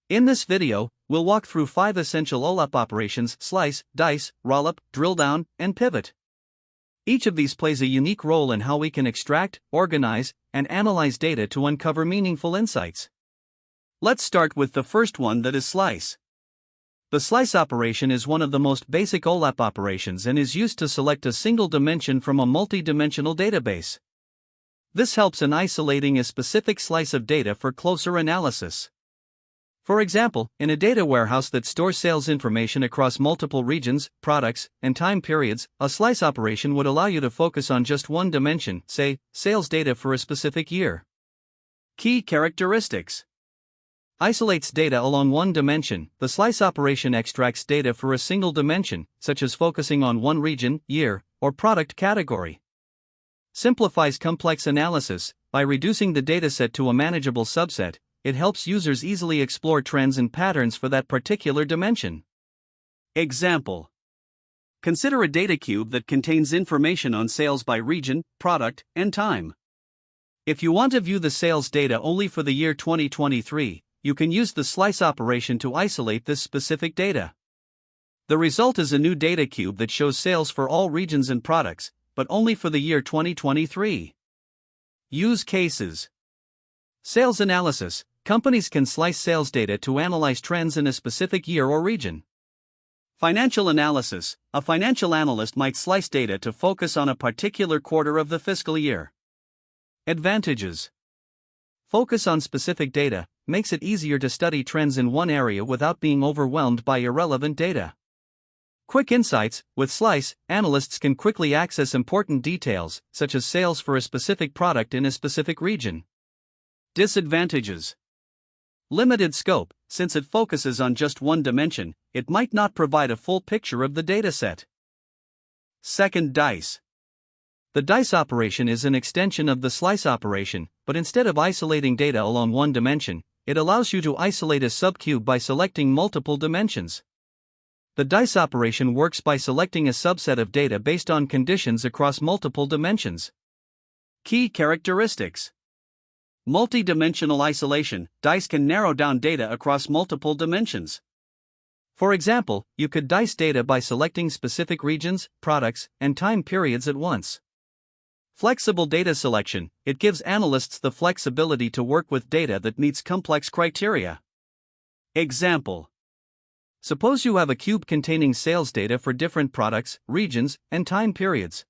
In this video, we'll walk through 5 essential OLAP operations: slice, dice, rollup, drilldown, and pivot. Each of these plays a unique role in how we can extract, organize, and analyze data to uncover meaningful insights. Let's start with the first one, that is slice. The slice operation is one of the most basic OLAP operations and is used to select a single dimension from a multi-dimensional database. This helps in isolating a specific slice of data for closer analysis. For example, in a data warehouse that stores sales information across multiple regions, products, and time periods, a slice operation would allow you to focus on just one dimension, say, sales data for a specific year. Key characteristics: isolates data along one dimension. The slice operation extracts data for a single dimension, such as focusing on one region, year, or product category. Simplifies complex analysis. By reducing the dataset to a manageable subset, it helps users easily explore trends and patterns for that particular dimension. Example: consider a data cube that contains information on sales by region, product, and time. If you want to view the sales data only for the year 2023, you can use the slice operation to isolate this specific data. The result is a new data cube that shows sales for all regions and products, but only for the year 2023. Use cases: sales analysis. Companies can slice sales data to analyze trends in a specific year or region. Financial analysis. A financial analyst might slice data to focus on a particular quarter of the fiscal year. Advantages: focus on specific data, makes it easier to study trends in one area without being overwhelmed by irrelevant data. Quick insights. With slice, analysts can quickly access important details, such as sales for a specific product in a specific region. Disadvantages: limited scope. Since it focuses on just one dimension, it might not provide a full picture of the dataset. Second, dice. The dice operation is an extension of the slice operation, but instead of isolating data along one dimension, it allows you to isolate a subcube by selecting multiple dimensions. The dice operation works by selecting a subset of data based on conditions across multiple dimensions. Key characteristics: multi-dimensional isolation. Dice can narrow down data across multiple dimensions. For example, you could dice data by selecting specific regions, products, and time periods at once. Flexible data selection. It gives analysts the flexibility to work with data that meets complex criteria. Example: suppose you have a cube containing sales data for different products, regions, and time periods.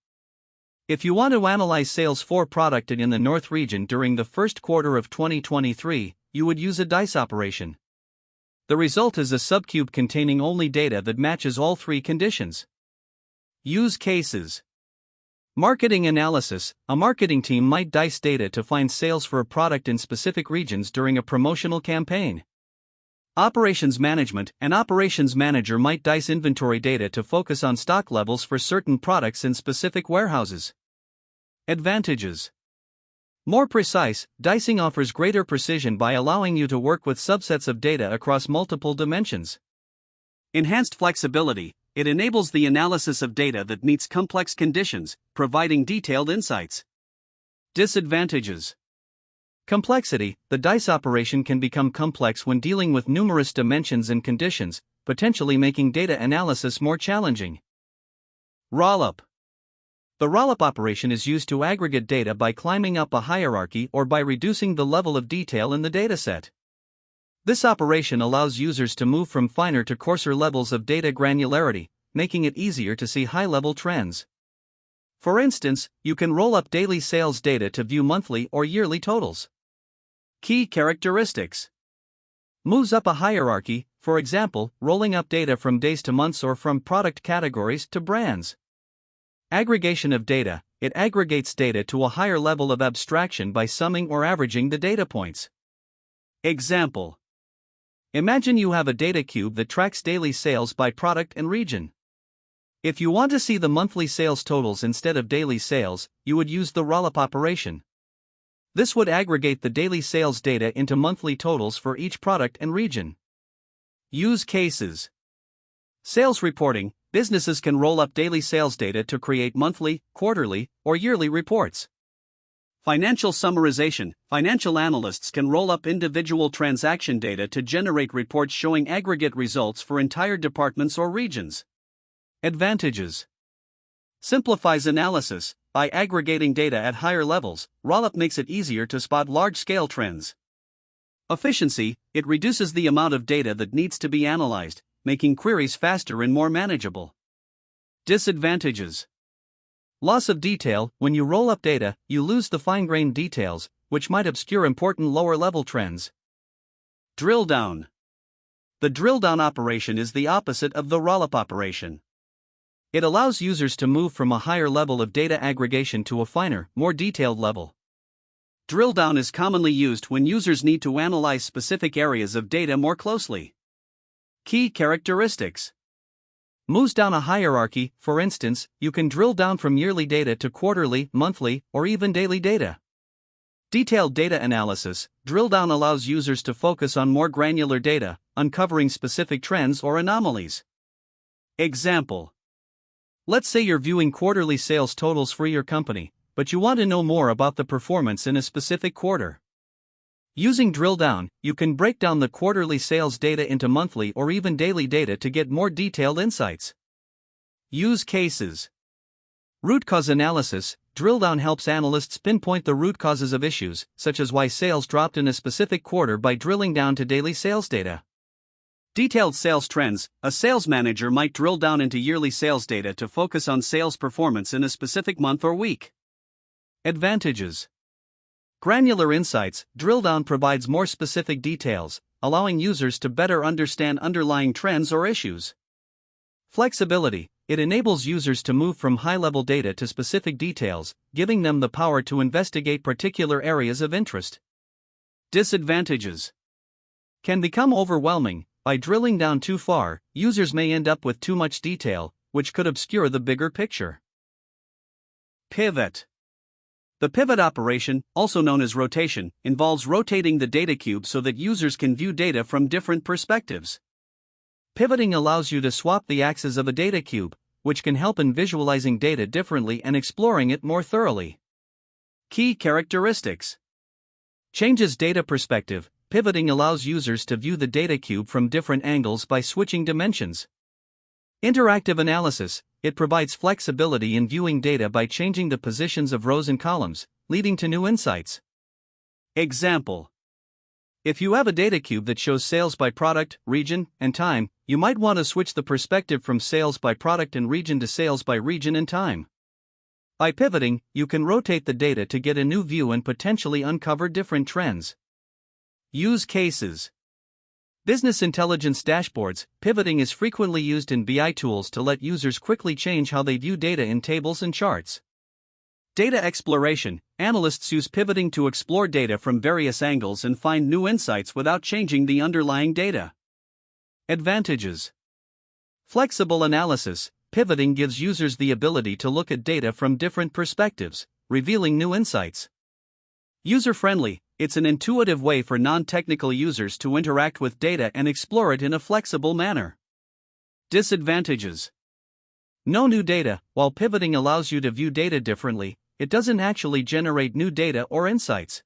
If you want to analyze sales for product in the North region during the first quarter of 2023, you would use a dice operation. The result is a subcube containing only data that matches all three conditions. Use cases: marketing analysis. A marketing team might dice data to find sales for a product in specific regions during a promotional campaign. Operations management. An operations manager might dice inventory data to focus on stock levels for certain products in specific warehouses. Advantages: more precise. Dicing offers greater precision by allowing you to work with subsets of data across multiple dimensions. Enhanced flexibility. It enables the analysis of data that meets complex conditions, providing detailed insights. Disadvantages: complexity. The dice operation can become complex when dealing with numerous dimensions and conditions, potentially making data analysis more challenging. Rollup. The rollup operation is used to aggregate data by climbing up a hierarchy or by reducing the level of detail in the dataset. This operation allows users to move from finer to coarser levels of data granularity, making it easier to see high-level trends. For instance, you can roll up daily sales data to view monthly or yearly totals. Key characteristics: moves up a hierarchy, for example, rolling up data from days to months or from product categories to brands. Aggregation of data. It aggregates data to a higher level of abstraction by summing or averaging the data points. Example: imagine you have a data cube that tracks daily sales by product and region. If you want to see the monthly sales totals instead of daily sales, you would use the rollup operation. This would aggregate the daily sales data into monthly totals for each product and region. Use cases: sales reporting. Businesses can roll up daily sales data to create monthly, quarterly, or yearly reports. Financial summarization. Financial analysts can roll up individual transaction data to generate reports showing aggregate results for entire departments or regions. Advantages. Simplifies analysis. By aggregating data at higher levels, Rollup makes it easier to spot large-scale trends. Efficiency. It reduces the amount of data that needs to be analyzed, making queries faster and more manageable. Disadvantages. Loss of detail. When you roll up data, you lose the fine-grained details, which might obscure important lower-level trends. Drill down. The drill down operation is the opposite of the rollup operation. It allows users to move from a higher level of data aggregation to a finer, more detailed level. Drill down is commonly used when users need to analyze specific areas of data more closely. Key characteristics. Moves down a hierarchy. For instance, you can drill down from yearly data to quarterly, monthly, or even daily data. Detailed data analysis. Drill down allows users to focus on more granular data, uncovering specific trends or anomalies. Example. Let's say you're viewing quarterly sales totals for your company, but you want to know more about the performance in a specific quarter. Using drill down, you can break down the quarterly sales data into monthly or even daily data to get more detailed insights. Use cases. Root cause analysis. Drill down helps analysts pinpoint the root causes of issues, such as why sales dropped in a specific quarter by drilling down to daily sales data. Detailed sales trends. A sales manager might drill down into yearly sales data to focus on sales performance in a specific month or week. Advantages. Granular insights. Drill down provides more specific details, allowing users to better understand underlying trends or issues. Flexibility. It enables users to move from high-level data to specific details, giving them the power to investigate particular areas of interest. Disadvantages. Can become overwhelming. By drilling down too far, users may end up with too much detail, which could obscure the bigger picture. Pivot. The pivot operation, also known as rotation, involves rotating the data cube so that users can view data from different perspectives. Pivoting allows you to swap the axes of a data cube, which can help in visualizing data differently and exploring it more thoroughly. Key characteristics. Changes data perspective. Pivoting allows users to view the data cube from different angles by switching dimensions. Interactive analysis. It provides flexibility in viewing data by changing the positions of rows and columns, leading to new insights. Example. If you have a data cube that shows sales by product, region, and time, you might want to switch the perspective from sales by product and region to sales by region and time. By pivoting, you can rotate the data to get a new view and potentially uncover different trends. Use cases. Business intelligence dashboards. Pivoting is frequently used in BI tools to let users quickly change how they view data in tables and charts. Data exploration. Analysts use pivoting to explore data from various angles and find new insights without changing the underlying data. Advantages. Flexible analysis. Pivoting gives users the ability to look at data from different perspectives, revealing new insights. User-friendly. It's an intuitive way for non-technical users to interact with data and explore it in a flexible manner. Disadvantages. No new data. While pivoting allows you to view data differently, it doesn't actually generate new data or insights.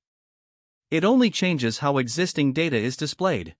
It only changes how existing data is displayed.